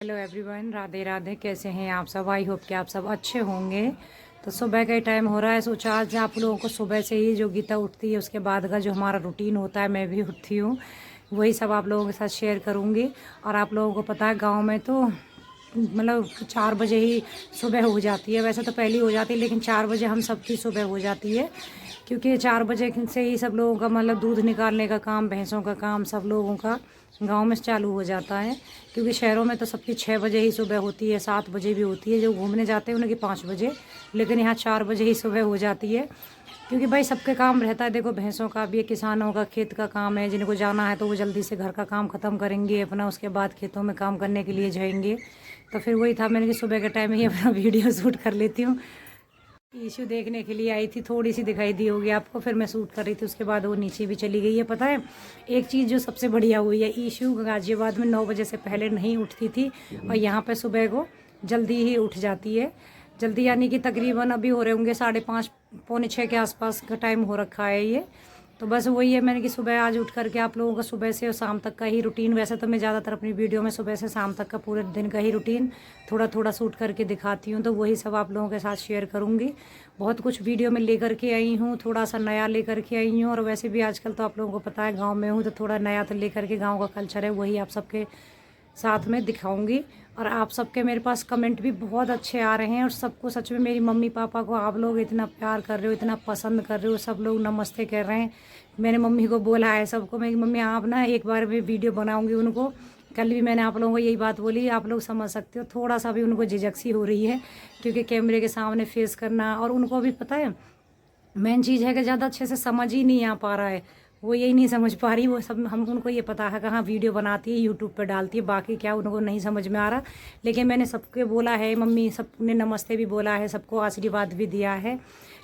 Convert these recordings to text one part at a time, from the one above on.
Hello everyone, Radhe Radhe. कैसे हैं आप सब? आई होप कि आप सब अच्छे होंगे। तो सुबह का टाइम हो रहा है, सोचा आज आप लोगों को सुबह से ही जो गीता उठती है उसके बाद का जो हमारा रूटीन होता है, मैं भी उठती हूँ, वही सब आप लोगों के साथ शेयर करूँगी। और आप लोगों को पता है गांव में तो मतलब 4 बजे ही सुबह हो जाती है। वैसे तो पहले हो जाती है, लेकिन 4 बजे हम सबकी सुबह हो जाती है, क्योंकि 4 बजे से ही सब लोगों का मतलब दूध निकालने का काम, भैंसों का काम सब लोगों का गांव में चालू हो जाता है। क्योंकि शहरों में तो सबकी 6 बजे ही सुबह होती है, 7 बजे भी होती है, जो घूमने जाते हैं उनकी 5 बजे, लेकिन यहाँ 4 बजे ही सुबह हो जाती है। क्योंकि भाई सबके काम रहता है, देखो भैंसों का भी, किसानों का खेत का काम है, जिनको जाना है तो वो जल्दी से घर का काम ख़त्म करेंगे अपना, उसके बाद खेतों में काम करने के लिए जाएंगे। तो फिर वही था, मैंने कि सुबह के टाइम ही अपना वीडियो शूट कर लेती हूँ। इशू देखने के लिए आई थी, थोड़ी सी दिखाई दी होगी आपको, फिर मैं शूट कर रही थी, उसके बाद वो नीचे भी चली गई है। पता है एक चीज़ जो सबसे बढ़िया हुई है, इशू गाजियाबाद में 9 बजे से पहले नहीं उठती थी, और यहाँ पे सुबह को जल्दी ही उठ जाती है। जल्दी यानी कि तकरीबन अभी हो रहे होंगे 5:30 पौने 6 के आसपास का टाइम हो रखा है ये। तो बस वही है, मैंने कि सुबह आज उठ करके आप लोगों का सुबह से और शाम तक का ही रूटीन, वैसे तो मैं ज़्यादातर अपनी वीडियो में सुबह से शाम तक का पूरे दिन का ही रूटीन थोड़ा थोड़ा शूट करके दिखाती हूँ, तो वही सब आप लोगों के साथ शेयर करूँगी। बहुत कुछ वीडियो में लेकर के आई हूँ, थोड़ा सा नया लेकर के आई हूँ, और वैसे भी आजकल तो आप लोगों को पता है गाँव में हूँ, तो थोड़ा नया तो लेकर के गाँव का कल्चर है वही आप सबके साथ में दिखाऊंगी। और आप सबके मेरे पास कमेंट भी बहुत अच्छे आ रहे हैं, और सबको सच में, मेरी मम्मी पापा को आप लोग इतना प्यार कर रहे हो, इतना पसंद कर रहे हो, सब लोग नमस्ते कह रहे हैं। मैंने मम्मी को बोला है सबको, मेरी मम्मी आप ना एक बार भी वीडियो बनाऊंगी उनको। कल भी मैंने आप लोगों को यही बात बोली, आप लोग समझ सकते हो, थोड़ा सा भी उनको झिझक सी हो रही है, क्योंकि कैमरे के सामने फेस करना, और उनको भी पता है मेन चीज़ है कि ज़्यादा अच्छे से समझ ही नहीं आ पा रहा है, वो यही नहीं समझ पा रही। वो सब हम उनको ये पता है कहाँ वीडियो बनाती है, यूट्यूब पर डालती है, बाकी क्या उनको नहीं समझ में आ रहा। लेकिन मैंने सबके बोला है, मम्मी सबने नमस्ते भी बोला है, सबको आशीर्वाद भी दिया है।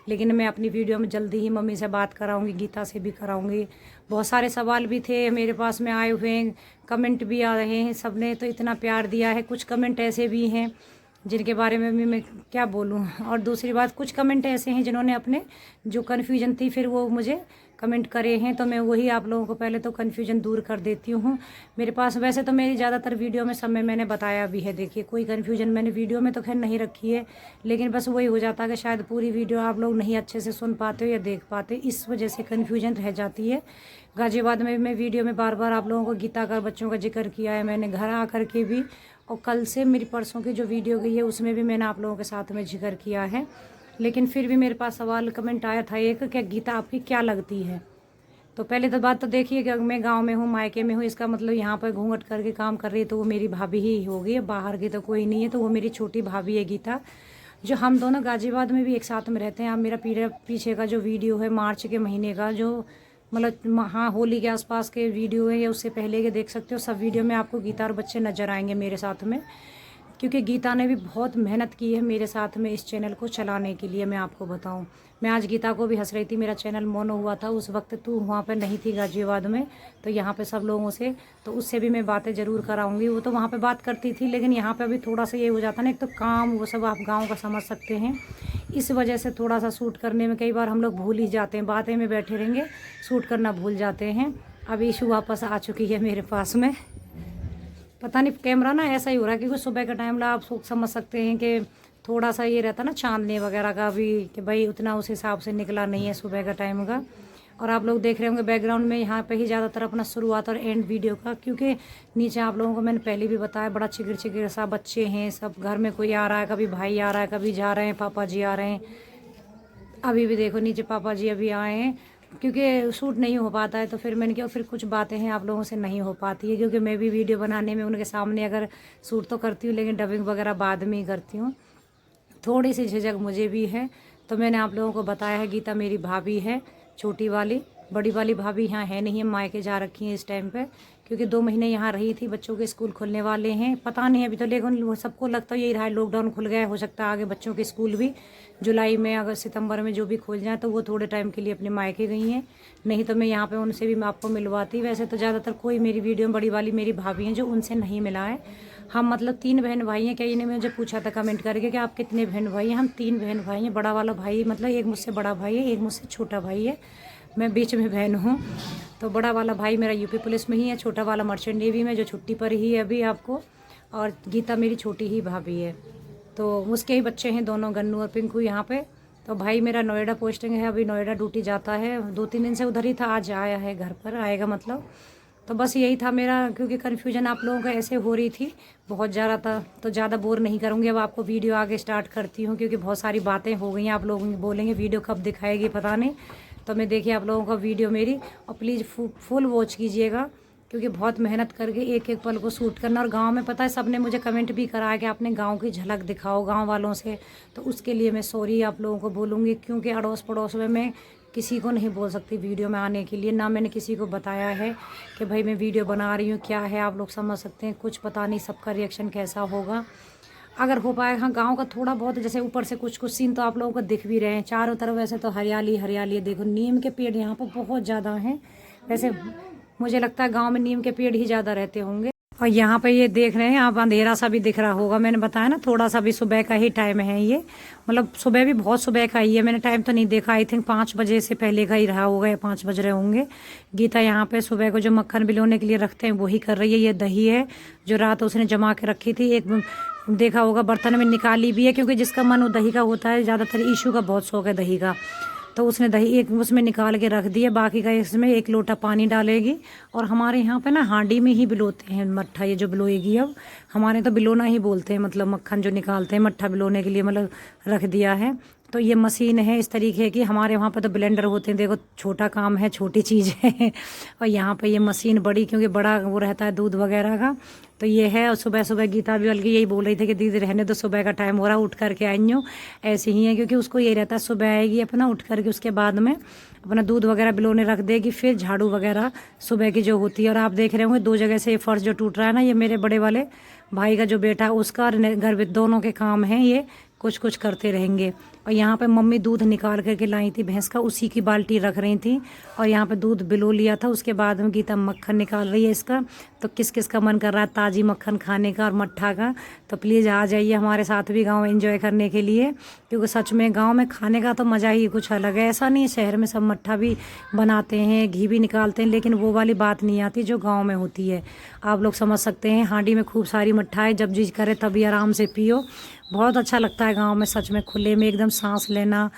लेकिन मैं अपनी वीडियो में जल्दी ही मम्मी से बात कराऊंगी, गीता से भी कराऊंगी। बहुत सारे सवाल भी थे मेरे पास में आए हुए हैं, कमेंट भी आ रहे हैं, सब ने तो इतना प्यार दिया है। कुछ कमेंट ऐसे भी हैं जिनके बारे में भी मैं क्या बोलूँ। और दूसरी बात, कुछ कमेंट ऐसे हैं जिन्होंने अपने जो कन्फ्यूजन थी फिर वो मुझे कमेंट करे हैं, तो मैं वही आप लोगों को पहले तो कन्फ्यूजन दूर कर देती हूँ। मेरे पास वैसे तो मेरी ज़्यादातर वीडियो में सब में मैंने बताया भी है, देखिए कोई कन्फ्यूजन मैंने वीडियो में तो खैर नहीं रखी है, लेकिन बस वही हो जाता है कि शायद पूरी वीडियो आप लोग नहीं अच्छे से सुन पाते हो या देख पाते, इस वजह से कन्फ्यूजन रह जाती है। गाजियाबाद में मैं वीडियो में बार बार आप लोगों को गीता का बच्चों का जिक्र किया है, मैंने घर आ कर के भी, और कल से मेरी परसों की जो वीडियो गई है उसमें भी मैंने आप लोगों के साथ में जिक्र किया है। लेकिन फिर भी मेरे पास सवाल कमेंट आया था एक, क्या गीता आपकी क्या लगती है? तो पहले तो बात तो देखिए कि मैं गांव में हूँ, मायके में हूँ, इसका मतलब यहाँ पर घूंघट करके काम कर रही है तो वो मेरी भाभी ही होगी, बाहर की तो कोई नहीं है, तो वो मेरी छोटी भाभी है गीता। जो हम दोनों गाजियाबाद में भी एक साथ में रहते हैं। आप मेरा पीछे का जो वीडियो है मार्च के महीने का, जो मतलब हाँ होली के आसपास के वीडियो है या उससे पहले के देख सकते हो, सब वीडियो में आपको गीता और बच्चे नज़र आएंगे मेरे साथ में। क्योंकि गीता ने भी बहुत मेहनत की है मेरे साथ में इस चैनल को चलाने के लिए। मैं आपको बताऊं, मैं आज गीता को भी हंस रही थी, मेरा चैनल मोनो हुआ था उस वक्त, तू वहाँ पे नहीं थी गाजियाबाद में, तो यहाँ पे सब लोगों से, तो उससे भी मैं बातें ज़रूर कराऊंगी। वो तो वहाँ पे बात करती थी, लेकिन यहाँ पे अभी थोड़ा सा ये हो जाता ना, एक तो काम वो सब आप गाँव का समझ सकते हैं, इस वजह से थोड़ा सा शूट करने में कई बार हम लोग भूल ही जाते हैं, बातें में बैठे रहेंगे, शूट करना भूल जाते हैं। अब इशू वापस आ चुकी है मेरे पास में, पता नहीं कैमरा ना ऐसा ही हो रहा है, क्योंकि सुबह का टाइम ला आप समझ सकते हैं कि थोड़ा सा ये रहता ना चांदनी वगैरह का भी, कि भाई उतना उस हिसाब से निकला नहीं है सुबह का टाइम का। और आप लोग देख रहे होंगे बैकग्राउंड में यहाँ पे ही ज़्यादातर अपना शुरुआत और एंड वीडियो का, क्योंकि नीचे आप लोगों को मैंने पहले भी बताया बड़ा चिगर चिगर सा बच्चे हैं, सब घर में कोई आ रहा है, कभी भाई आ रहा है, कभी जा रहे हैं, पापा जी आ रहे हैं। अभी भी देखो नीचे पापा जी अभी आए हैं, क्योंकि शूट नहीं हो पाता है, तो फिर मैंने कहा फिर कुछ बातें हैं आप लोगों से नहीं हो पाती है, क्योंकि मैं भी वीडियो बनाने में उनके सामने अगर शूट तो करती हूँ, लेकिन डबिंग वगैरह बाद में ही करती हूँ, थोड़ी सी झिझक मुझे भी है। तो मैंने आप लोगों को बताया है, गीता मेरी भाभी है छोटी वाली, बड़ी वाली भाभी यहाँ है नहीं है, मायके जा रखी हैं इस टाइम पे, क्योंकि 2 महीने यहाँ रही थी, बच्चों के स्कूल खुलने वाले हैं, पता नहीं अभी तो, लेकिन वो सबको लगता है यही रहा है, लॉकडाउन खुल गया, हो सकता है आगे बच्चों के स्कूल भी जुलाई में, अगस्त सितंबर में जो भी खुल जाए, तो वो थोड़े टाइम के लिए अपने मायके गई हैं, नहीं तो मैं यहाँ पे उनसे भी मैं आपको मिलवाती। वैसे तो ज़्यादातर कोई मेरी वीडियो, बड़ी वाली मेरी भाभी हैं जो उनसे नहीं मिला है। हम मतलब 3 बहन भाई हैं, कई ने मुझे पूछा था कमेंट करके कि आप कितने बहन भाई हैं? हम 3 बहन भाई हैं। बड़ा वाला भाई मतलब एक मुझसे बड़ा भाई है, एक मुझसे छोटा भाई है, मैं बीच में बहन हूँ। तो बड़ा वाला भाई मेरा यूपी पुलिस में ही है, छोटा वाला मर्चेंट नेवी में जो छुट्टी पर ही है अभी आपको, और गीता मेरी छोटी ही भाभी है, तो उसके ही बच्चे हैं दोनों, गन्नू और पिंकू यहाँ पे। तो भाई मेरा नोएडा पोस्टिंग है, अभी नोएडा ड्यूटी जाता है, 2-3 दिन से उधर ही था, आज आया है घर पर, आएगा मतलब। तो बस यही था मेरा, क्योंकि कन्फ्यूजन आप लोगों को ऐसे हो रही थी बहुत ज़्यादा था, तो ज़्यादा बोर नहीं करूँगी। अब आपको वीडियो आगे स्टार्ट करती हूँ, क्योंकि बहुत सारी बातें हो गई हैं। आप लोग बोलेंगे वीडियो कब दिखाएगी पता नहीं, तो मैं देखिए आप लोगों का वीडियो मेरी, और प्लीज़ फुल वॉच कीजिएगा, क्योंकि बहुत मेहनत करके एक एक पल को शूट करना। और गांव में पता है सब ने मुझे कमेंट भी करा है कि आपने गांव की झलक दिखाओ गांव वालों से, तो उसके लिए मैं सॉरी आप लोगों को बोलूँगी, क्योंकि अड़ोस पड़ोस में मैं किसी को नहीं बोल सकती वीडियो में आने के लिए, ना मैंने किसी को बताया है कि भाई मैं वीडियो बना रही हूँ, क्या है आप लोग समझ सकते हैं, कुछ पता नहीं सबका रिएक्शन कैसा होगा। अगर हो पाए, हाँ गांव का थोड़ा बहुत जैसे ऊपर से कुछ कुछ सीन तो आप लोगों को दिख भी रहे हैं, चारों तरफ वैसे तो हरियाली हरियाली है। देखो नीम के पेड़ यहाँ पर बहुत ज़्यादा हैं, वैसे मुझे लगता है गांव में नीम के पेड़ ही ज़्यादा रहते होंगे। और यहाँ पे ये देख रहे हैं आप, अंधेरा सा भी दिख रहा होगा, मैंने बताया ना थोड़ा सा भी सुबह का ही टाइम है ये, मतलब सुबह भी बहुत सुबह का ही है, मैंने टाइम तो नहीं देखा, आई थिंक 5 बजे से पहले का ही रहा होगा या 5 बज रहे होंगे। गीता यहाँ पे सुबह को जो मक्खन भिगोने के लिए रखते हैं वही कर रही है। ये दही है जो रात उसने जमा के रखी थी, एक देखा होगा बर्तन में निकाली भी है, क्योंकि जिसका मन वो दही का होता है, ज़्यादातर ईशू का बहुत शौक है दही का, तो उसने दही एक उसमें निकाल के रख दिया, बाकी का इसमें 1 लोटा पानी डालेगी। और हमारे यहाँ पे ना हांडी में ही बिलोते हैं मट्ठा, ये जो बिलोएगी अब, हमारे तो बिलोना ही बोलते हैं, मतलब मक्खन जो निकालते हैं मट्ठा बिलोने के लिए, मतलब रख दिया है। तो ये मशीन है इस तरीके की, हमारे वहाँ पे तो ब्लेंडर होते हैं, देखो छोटा काम है, छोटी चीज़ है और यहाँ पे ये मशीन बड़ी, क्योंकि बड़ा वो रहता है दूध वगैरह का, तो ये है। और सुबह सुबह गीता भी बल्कि यही बोल रही थी कि दीदी रहने दो, सुबह का टाइम हो रहा, उठ करके आई हूँ, ऐसे ही है, क्योंकि उसको यही रहता है सुबह आएगी अपना उठ करके, उसके बाद में अपना दूध वगैरह बिलोने रख देगी, फिर झाड़ू वगैरह सुबह की जो होती है। और आप देख रहे होंगे 2 जगह से ये फर्श जो टूट रहा है ना, ये मेरे बड़े वाले भाई का जो बेटा उसका, घर में दोनों के काम हैं, ये कुछ कुछ करते रहेंगे। और यहाँ पे मम्मी दूध निकाल करके लाई थी भैंस का, उसी की बाल्टी रख रही थी, और यहाँ पे दूध बिलो लिया था, उसके बाद में गीता मक्खन निकाल रही है इसका। तो किस किस का मन कर रहा है ताज़ी मक्खन खाने का और मट्ठा का, तो प्लीज़ आ जाइए हमारे साथ भी गांव एंजॉय करने के लिए, क्योंकि सच में गांव में खाने का तो मज़ा ही कुछ अलग है। ऐसा नहीं है शहर में सब मट्ठा भी बनाते हैं, घी भी निकालते हैं, लेकिन वो वाली बात नहीं आती जो गाँव में होती है। आप लोग समझ सकते हैं, हांडी में खूब सारी मट्ठा है, जब जी करे तभी आराम से पियो, बहुत अच्छा लगता है गांव में, सच में खुले में एकदम सांस लेना,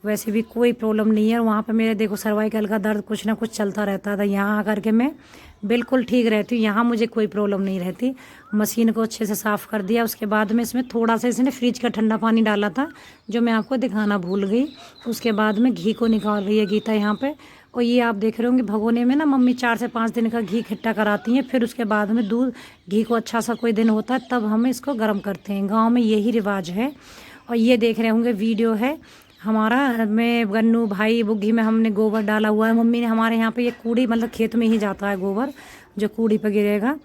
वैसे भी कोई प्रॉब्लम नहीं है। और वहाँ पे मेरे देखो सर्वाइकल का दर्द कुछ ना कुछ चलता रहता था, यहाँ आकर के मैं बिल्कुल ठीक रहती हूँ, यहाँ मुझे कोई प्रॉब्लम नहीं रहती। मशीन को अच्छे से साफ़ कर दिया, उसके बाद में इसमें थोड़ा सा इसने फ्रिज का ठंडा पानी डाला था जो मैं आपको दिखाना भूल गई। उसके बाद में घी को निकाल रही है गीता यहाँ पे। और ये आप देख रहे होंगे भगोने में ना मम्मी 4 से 5 दिन का घी इकट्ठा कराती हैं, फिर उसके बाद में दूध घी को अच्छा सा कोई दिन होता है तब हम इसको गर्म करते हैं, गांव में यही रिवाज है। और ये देख रहे होंगे वीडियो है हमारा, मैं गन्नू भाई बुग्गी में हमने गोबर डाला हुआ है, मम्मी ने हमारे यहाँ पे ये कूड़ी, मतलब खेत में ही जाता है गोबर जो कूड़ी पे गिरेगा,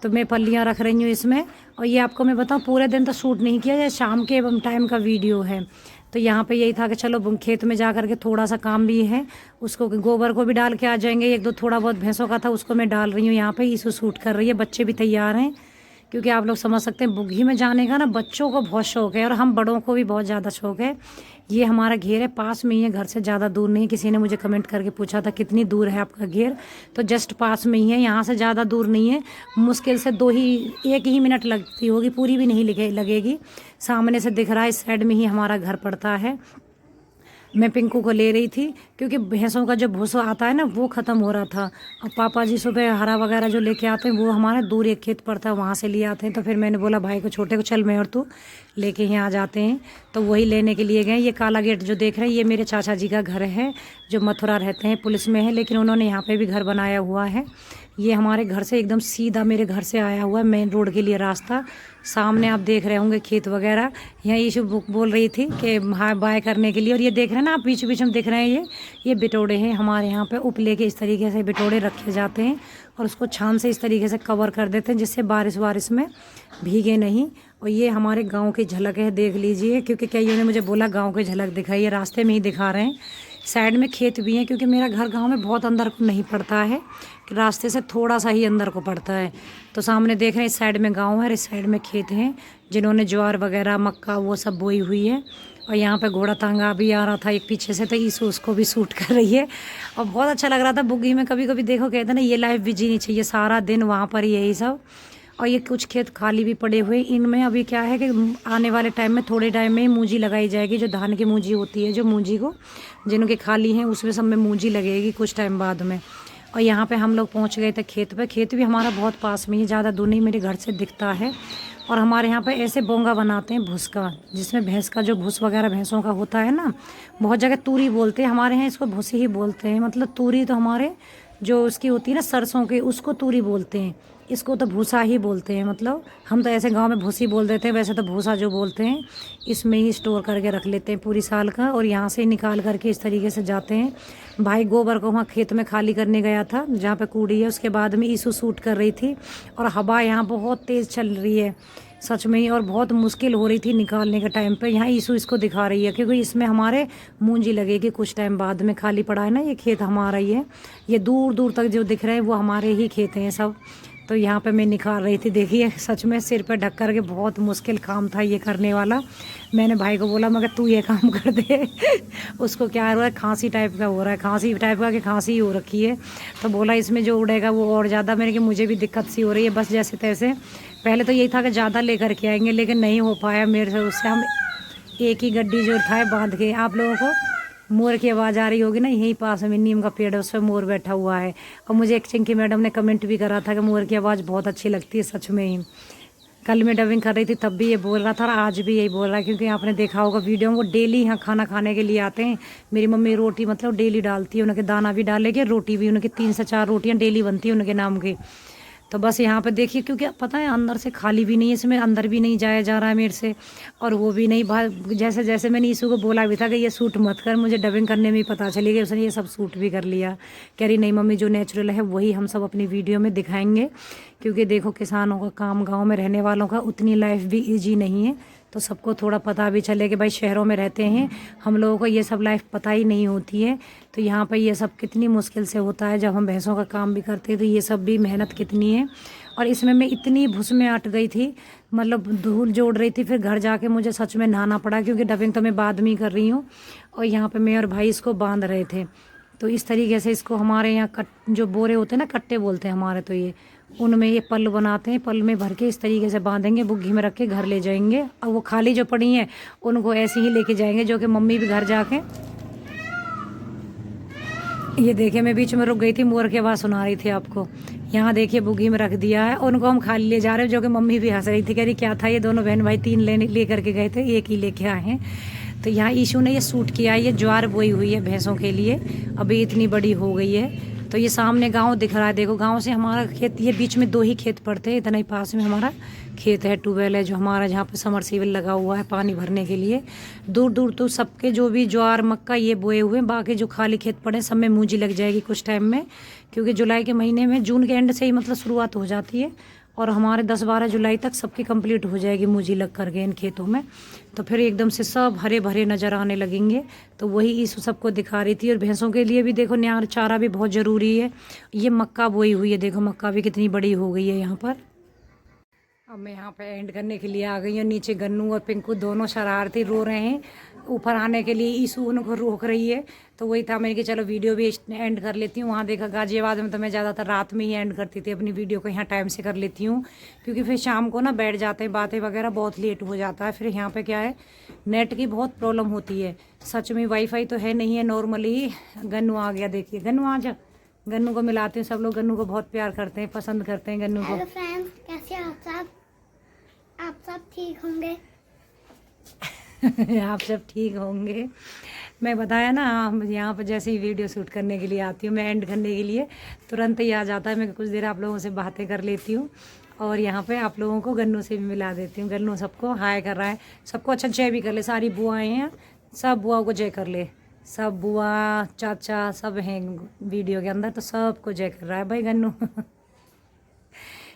तो मैं पल्लियाँ रख रही हूँ इसमें। और ये आपको मैं बताऊँ पूरे दिन तो शूट नहीं किया, ये शाम के टाइम का वीडियो है। तो यहाँ पे यही था कि चलो खेत में जा कर के थोड़ा सा काम भी है, उसको गोबर को भी डाल के आ जाएंगे, 1-2 थोड़ा बहुत भैंसों का था उसको मैं डाल रही हूँ यहाँ पे, इसको शूट कर रही है, बच्चे भी तैयार हैं, क्योंकि आप लोग समझ सकते हैं बुग्गी में जाने का ना बच्चों को बहुत शौक है और हम बड़ों को भी बहुत ज़्यादा शौक है। ये हमारा घेर है, पास में ही है, घर से ज़्यादा दूर नहीं। किसी ने मुझे कमेंट करके पूछा था कितनी दूर है आपका घेर, तो जस्ट पास में ही है, यहाँ से ज़्यादा दूर नहीं है, मुश्किल से 1 ही मिनट लगती होगी, पूरी भी नहीं लगेगी। सामने से दिख रहा है, इस साइड में ही हमारा घर पड़ता है। मैं पिंकू को ले रही थी क्योंकि भैंसों का जो भूसा आता है ना वो ख़त्म हो रहा था, और पापा जी सुबह हरा वगैरह जो लेके आते हैं वो हमारे दूर एक खेत पड़ता है वहाँ से ले आते हैं। तो फिर मैंने बोला भाई को छोटे को चल मैं और तू लेके यहाँ आ जाते हैं, तो वही लेने के लिए गए। ये काला गेट जो देख रहे हैं ये मेरे चाचा जी का घर है जो मथुरा रहते हैं, पुलिस में है, लेकिन उन्होंने यहाँ पर भी घर बनाया हुआ है। ये हमारे घर से एकदम सीधा मेरे घर से आया हुआ है मेन रोड के लिए रास्ता। सामने आप देख रहे होंगे खेत वगैरह। यहाँ ईशु बोल रही थी कि हाय बाय करने के लिए, और ये देख रहे हैं ना आप बीच बीच में दिख रहे हैं ये बिटोड़े हैं हमारे यहाँ पे। उपले के इस तरीके से बिटोड़े रखे जाते हैं और उसको छान से इस तरीके से कवर कर देते हैं जिससे बारिश वारिश में भीगे नहीं। और ये हमारे गाँव की झलक है, देख लीजिए, क्योंकि कईयों ने मुझे बोला गाँव की झलक दिखाइए, रास्ते में ही दिखा रहे हैं। साइड में खेत भी हैं क्योंकि मेरा घर गांव में बहुत अंदर को नहीं पड़ता है, रास्ते से थोड़ा सा ही अंदर को पड़ता है। तो सामने देख रहे हैं इस साइड में गांव है, इस साइड में खेत हैं जिन्होंने ज्वार वगैरह मक्का वो सब बोई हुई है। और यहाँ पे घोड़ा तांगा भी आ रहा था एक पीछे से, तो ईसु उसको भी सूट कर रही है और बहुत अच्छा लग रहा था। बुग्गी में कभी कभी देखो कहते हैं ना ये लाइफ भी जीनी चाहिए, सारा दिन वहाँ पर यही सब। और ये कुछ खेत खाली भी पड़े हुए, इनमें अभी क्या है कि आने वाले टाइम में थोड़े टाइम में ही मूंजी लगाई जाएगी, जो धान की मूंजी होती है, जो मूंजी को जिनके खाली हैं उसमें सब में मूंजी लगेगी कुछ टाइम बाद में। और यहाँ पे हम लोग पहुँच गए थे खेत पे। खेत भी हमारा बहुत पास में ही, ज़्यादा दूर नहीं, मेरे घर से दिखता है। और हमारे यहाँ पे ऐसे बोंगा बनाते हैं भूस का, जिसमें भैंस का जो भूस वगैरह भैंसों का होता है ना, बहुत जगह तूरी बोलते हैं, हमारे यहाँ इसको भूसी ही बोलते हैं। मतलब तूरी तो हमारे जो उसकी होती है ना सरसों की, उसको तूरी बोलते हैं, इसको तो भूसा ही बोलते हैं। मतलब हम तो ऐसे गांव में भूसी बोल देते हैं, वैसे तो भूसा जो बोलते हैं। इसमें ही स्टोर करके रख लेते हैं पूरी साल का, और यहाँ से निकाल करके इस तरीके से जाते हैं। भाई गोबर को वहाँ खेत में खाली करने गया था जहाँ पे कूड़ी है, उसके बाद में ईसू शूट कर रही थी, और हवा यहाँ बहुत तेज़ चल रही है सच में ही, और बहुत मुश्किल हो रही थी निकालने के टाइम पे। यहाँ ईसू इसको दिखा रही है क्योंकि इसमें हमारे मूंजी लगेगी कुछ टाइम बाद में। खाली पड़ा है ना ये खेत हमारा ही है, ये दूर दूर तक जो दिख रहे हैं वो हमारे ही खेत हैं सब। तो यहाँ पे मैं निकाल रही थी, देखिए सच में सिर पे ढक कर के, बहुत मुश्किल काम था ये करने वाला। मैंने भाई को बोला मगर तू ये काम कर दे उसको क्या हो रहा है, खांसी टाइप का हो रहा है, खांसी टाइप का कि खांसी ही हो रखी है। तो बोला इसमें जो उड़ेगा वो और ज़्यादा, मेरे कि मुझे भी दिक्कत सी हो रही है, बस जैसे तैसे। पहले तो यही था कि ज़्यादा लेकर के आएंगे, लेकिन नहीं हो पाया मेरे से, उससे हम एक ही गड्डी जो था बांध के। आप लोगों को मोर की आवाज़ आ रही होगी ना, यहीं पास में नीम का पेड़ है, उस पर मोर बैठा हुआ है। और मुझे एक चिंकी मैडम ने कमेंट भी करा था कि मोर की आवाज़ बहुत अच्छी लगती है, सच में ही। कल मैं डबिंग कर रही थी तब भी ये बोल रहा था, और आज भी यही बोल रहा है, क्योंकि आपने देखा होगा वीडियो में वो डेली यहाँ खाना खाने के लिए आते हैं। मेरी मम्मी रोटी मतलब डेली डालती है, उनके दाना भी डालेगी, रोटी भी उनकी 3 से 4 रोटियाँ डेली बनती है उनके नाम की। तो बस यहाँ पे देखिए, क्योंकि पता है अंदर से खाली भी नहीं है, इसमें अंदर भी नहीं जाया जा रहा है मेरे से, और वो भी नहीं जैसे जैसे मैंने ईशू को बोला भी था कि ये सूट मत कर, मुझे डबिंग करने में ही पता चली गई उसने ये सब सूट भी कर लिया। कह रही नहीं मम्मी, जो नेचुरल है वही हम सब अपनी वीडियो में दिखाएंगे, क्योंकि देखो किसानों का काम, गाँव में रहने वालों का उतनी लाइफ भी ईजी नहीं है, तो सबको थोड़ा पता भी चले कि भाई शहरों में रहते हैं, हम लोगों को ये सब लाइफ पता ही नहीं होती है। तो यहाँ पर ये सब कितनी मुश्किल से होता है, जब हम भैंसों का काम भी करते हैं तो ये सब भी मेहनत कितनी है। और इसमें मैं इतनी भुस में अट गई थी, मतलब धूल जोड़ रही थी, फिर घर जाके मुझे सच में नहाना पड़ा, क्योंकि डबिंग तो मैं बाद में ही कर रही हूँ। और यहाँ पे मैं और भाई इसको बांध रहे थे। तो इस तरीके से इसको हमारे यहाँ जो बोरे होते हैं ना, कट्टे बोलते हैं हमारे, तो ये उनमें ये पल बनाते हैं, पल में भर के इस तरीके से बांधेंगे, बुग्घी में रख के घर ले जाएंगे। और वो खाली जो पड़ी हैं उनको ऐसे ही लेके जाएंगे, जो कि मम्मी भी घर जाके। ये देखिए मैं बीच में रुक गई थी, मोर की आवाज़ सुना रही थी आपको। यहाँ देखिए बुग्घी में रख दिया है, उनको हम खाली ले जा रहे हैं, जो कि मम्मी भी हंस रही थी, कह रही क्या था ये, दोनों बहन भाई 3 ले करके गए थे, एक ही लेके आए हैं। तो यहाँ ईशू ने ये सूट किया है, ये ज्वार बोई हुई है भैंसों के लिए, अभी इतनी बड़ी हो गई है। तो ये सामने गांव दिख रहा है, देखो गांव से हमारा खेत, ये बीच में 2 ही खेत पड़ते हैं, इतना ही पास में हमारा खेत है। ट्यूबवेल है जो हमारा, जहाँ पे समरसीबल लगा हुआ है पानी भरने के लिए। दूर दूर तो सबके जो भी ज्वार मक्का ये बोए हुए हैं, बाकी जो खाली खेत पड़े सब में मूंजी लग जाएगी कुछ टाइम में, क्योंकि जुलाई के महीने में, जून के एंड से ही मतलब शुरुआत हो जाती है, और हमारे 10-12 जुलाई तक सबकी कंप्लीट हो जाएगी मूंजी लग कर के इन खेतों में। तो फिर एकदम से सब हरे भरे नज़र आने लगेंगे। तो वही इस सबको दिखा रही थी। और भैंसों के लिए भी देखो न्यार चारा भी बहुत ज़रूरी है। ये मक्का बोई हुई है, देखो मक्का भी कितनी बड़ी हो गई है यहाँ पर। अब मैं यहाँ पे एंड करने के लिए आ गई हूँ। नीचे गन्नू और पिंकू दोनों शरारती रो रहे हैं, ऊपर आने के लिए ईशू उनको रोक रही है। तो वही था मैंने कि चलो वीडियो भी एंड कर लेती हूँ। वहाँ देखा गाजियाबाद में तो मैं ज़्यादातर रात में ही एंड करती थी अपनी वीडियो को, यहाँ टाइम से कर लेती हूँ, क्योंकि फिर शाम को ना बैठ जाते हैं, बातें वगैरह बहुत लेट हो जाता है। फिर यहाँ पर क्या है, नेट की बहुत प्रॉब्लम होती है सच में, वाईफाई तो है नहीं है नॉर्मली। गन्नू आ गया, देखिए गन्नू आ जा, गन्नू को मिलाते हैं सब लोग, गन्नू को बहुत प्यार करते हैं, पसंद करते हैं गन्नू को। हेलो फ्रेंड्स, कैसे आप सब ठीक होंगे? आप सब ठीक होंगे। मैं बताया ना, यहाँ पर जैसे ही वीडियो शूट करने के लिए आती हूँ, मैं एंड करने के लिए तुरंत ही आ जाता है। मैं कुछ देर आप लोगों से बातें कर लेती हूँ, और यहाँ पे आप लोगों को गन्नू से भी मिला देती हूँ। गन्नू सबको हाय कर रहा है, सबको अच्छा जय भी कर ले। सारी बुआएँ हैं, सब बुआओं को जय कर ले, सब बुआ चाचा सब हैं वीडियो के अंदर, तो सबको जय कर रहा है भाई गन्नू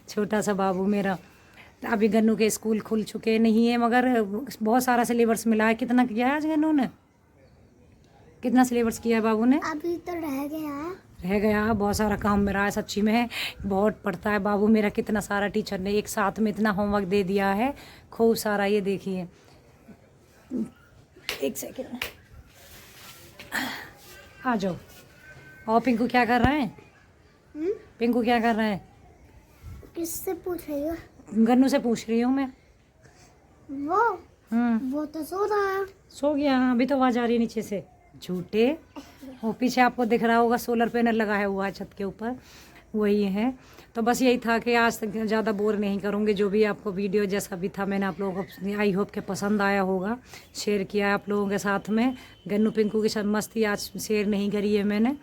छोटा सा बाबू मेरा। अभी गन्नू के स्कूल खुल चुके नहीं है, मगर बहुत सारा सिलेबस मिला है। कितना किया है आज गन्नू ने, कितना सिलेबस किया है बाबू ने? अभी तो रह गया बहुत सारा काम मेरा है सच्ची में, बहुत पढ़ता है बाबू मेरा। कितना सारा टीचर ने एक साथ में इतना होमवर्क दे दिया है, खूब सारा। ये देखिए, एक सेकेंड आ जाओ। और पिंकू क्या कर रहा है? पिंकू क्या कर रहा है? किससे पूछ रही हो? गन्नू से पूछ रही हूँ मैं। वो तो सो रहा है। सो गया, अभी तो आवाज आ रही है नीचे से। झूठे। वो पीछे आपको दिख रहा होगा सोलर पैनल लगाया हुआ है छत के ऊपर, वही है। तो बस यही था कि आज तक ज़्यादा बोर नहीं करूँगी। जो भी आपको वीडियो जैसा भी था मैंने आप लोगों को आई होप के पसंद आया होगा, शेयर किया है आप लोगों के साथ में। गन्नू पिंकू की साथ मस्ती आज शेयर नहीं करी है मैंने,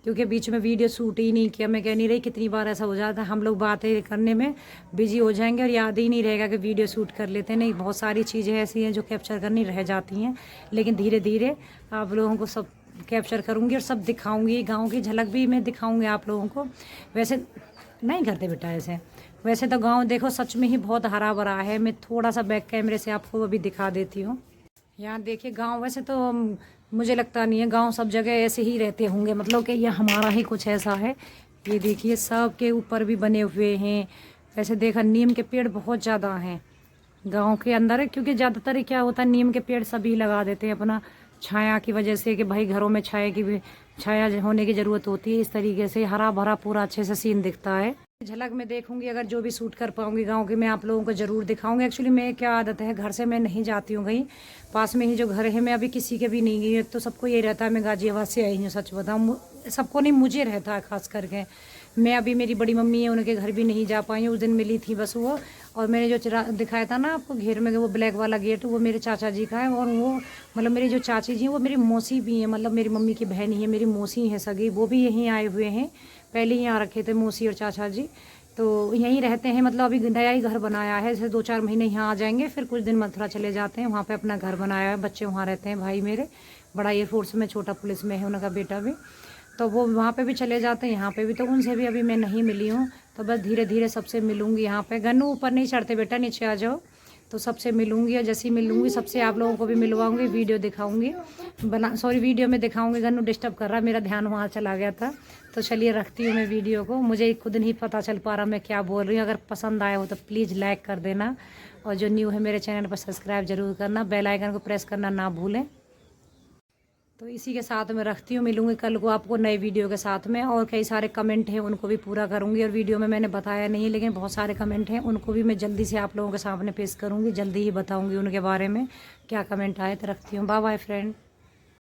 क्योंकि बीच में वीडियो शूट ही नहीं किया। मैं कह नहीं रही, कितनी बार ऐसा हो जाता है हम लोग बातें करने में बिजी हो जाएंगे और याद ही नहीं रहेगा कि वीडियो शूट कर लेते हैं। नहीं, बहुत सारी चीज़ें ऐसी हैं जो कैप्चर करनी रह जाती हैं, लेकिन धीरे धीरे आप लोगों को सब कैप्चर करूँगी और सब दिखाऊँगी। गाँव की झलक भी मैं दिखाऊँगी आप लोगों को। वैसे नहीं करते बेटा ऐसे, वैसे तो गाँव देखो सच में ही बहुत हरा भरा है। मैं थोड़ा सा बैक कैमरे से आपको अभी दिखा देती हूँ। यहाँ देखिए गांव, वैसे तो मुझे लगता नहीं है गांव सब जगह ऐसे ही रहते होंगे, मतलब कि यह हमारा ही कुछ ऐसा है। ये देखिए सब के ऊपर भी बने हुए हैं। वैसे देखा नीम के पेड़ बहुत ज़्यादा हैं गांव के अंदर, क्योंकि ज़्यादातर क्या होता है नीम के पेड़ सभी लगा देते हैं अपना छाया की वजह से, कि भाई घरों में छाया होने की ज़रूरत होती है। इस तरीके से हरा भरा पूरा अच्छे से सीन दिखता है। झलक में देखूंगी, अगर जो भी शूट कर पाऊंगी गांव की मैं आप लोगों को ज़रूर दिखाऊंगी। एक्चुअली मैं क्या आदत है, घर से मैं नहीं जाती हूँ कहीं, पास में ही जो घर है मैं अभी किसी के भी नहीं गई। तो सबको ये रहता है मैं गाजियाबाद से आई हूँ, सच बताऊँ सबको नहीं, मुझे रहता है खास करके। मैं अभी मेरी बड़ी मम्मी है उनके घर भी नहीं जा पाई हूँ, उस दिन मिली थी बस वो। और मैंने जो दिखाया था ना आपको घेर में, वो ब्लैक वाला गेट, वो मेरे चाचा जी का है। और वो मतलब मेरी जो चाची जी हैं वो मेरी मौसी भी हैं, मतलब मेरी मम्मी की बहन ही है, मेरी मौसी है सगी, वो भी यहीं आए हुए हैं। पहले ही यहाँ रखे थे मौसी और चाचा जी, तो यहीं रहते हैं। मतलब अभी नया ही घर बनाया है, जैसे 2-4 महीने यहाँ आ जाएंगे, फिर कुछ दिन मथुरा चले जाते हैं। वहाँ पे अपना घर बनाया है, बच्चे वहाँ रहते हैं। भाई मेरे बड़ा एयरफोर्स में, छोटा पुलिस में है, उनका बेटा भी, तो वो वहाँ पे भी चले जाते हैं, यहाँ पे भी। तो उनसे भी अभी मैं नहीं मिली हूँ, तो बस धीरे धीरे सबसे मिलूँगी यहाँ पे। गन्नू ऊपर नहीं चढ़ते बेटा, नीचे आ जाओ। तो सबसे मिलूँगी, और जैसी मिलूँगी सबसे आप लोगों को भी मिलवाऊँगी, वीडियो दिखाऊँगी, वीडियो में दिखाऊँगी। गन्नू डिस्टर्ब कर रहा है, मेरा ध्यान वहाँ चला गया था। तो चलिए रखती हूँ मैं वीडियो को, मुझे खुद नहीं पता चल पा रहा मैं क्या बोल रही हूँ। अगर पसंद आया हो तो प्लीज़ लाइक कर देना, और जो न्यू है मेरे चैनल पर सब्सक्राइब जरूर करना, बेल आइकन को प्रेस करना ना भूलें। तो इसी के साथ मैं रखती हूँ, मिलूँगी कल को आपको नए वीडियो के साथ में। और कई सारे कमेंट हैं उनको भी पूरा करूँगी, और वीडियो में मैंने बताया नहीं है लेकिन बहुत सारे कमेंट हैं, उनको भी मैं जल्दी से आप लोगों के सामने पेश करूँगी, जल्दी ही बताऊँगी उनके बारे में क्या कमेंट आए। तो रखती हूँ, बाय बाय फ्रेंड।